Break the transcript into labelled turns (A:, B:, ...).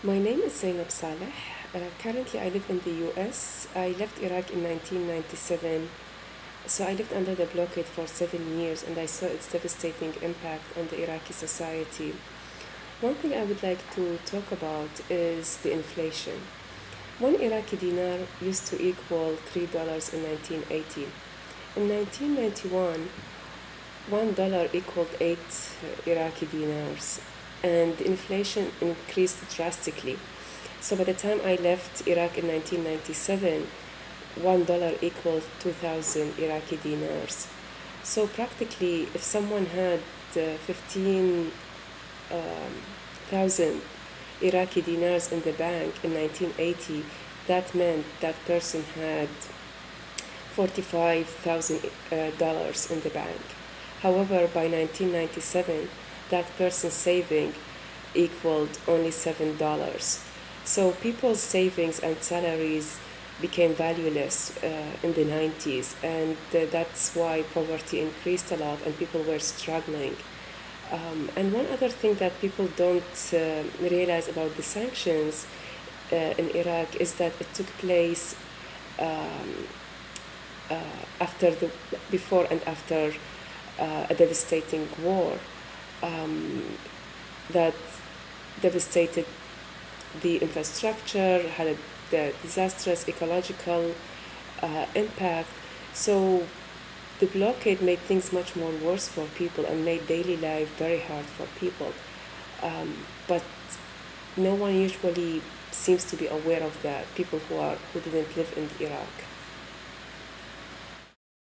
A: My name is Zainab Saleh. Currently, I live in the US. I left Iraq in 1997, so I lived under the blockade for 7 years and I saw its devastating impact on the Iraqi society. One thing I would like to talk about is the inflation. One Iraqi dinar used to equal $3 in 1980. In 1991, $1 equaled 8 Iraqi dinars, and inflation increased drastically. So by the time I left Iraq in 1997, $1 equaled 2,000 Iraqi dinars. So practically, if someone had 15,000 Iraqi dinars in the bank in 1980, that meant that person had $45,000 in the bank. However, by 1997, that person's saving equaled only $7. So people's savings and salaries became valueless in the 90s, and that's why poverty increased a lot and people were struggling. And one other thing that people don't realize about the sanctions in Iraq is that it took place um, after the before and after a devastating war that devastated the infrastructure, had a the disastrous ecological impact. So the blockade made things much more worse for people and made daily life very hard for people. But no one usually seems to be aware of that. People who didn't live in Iraq.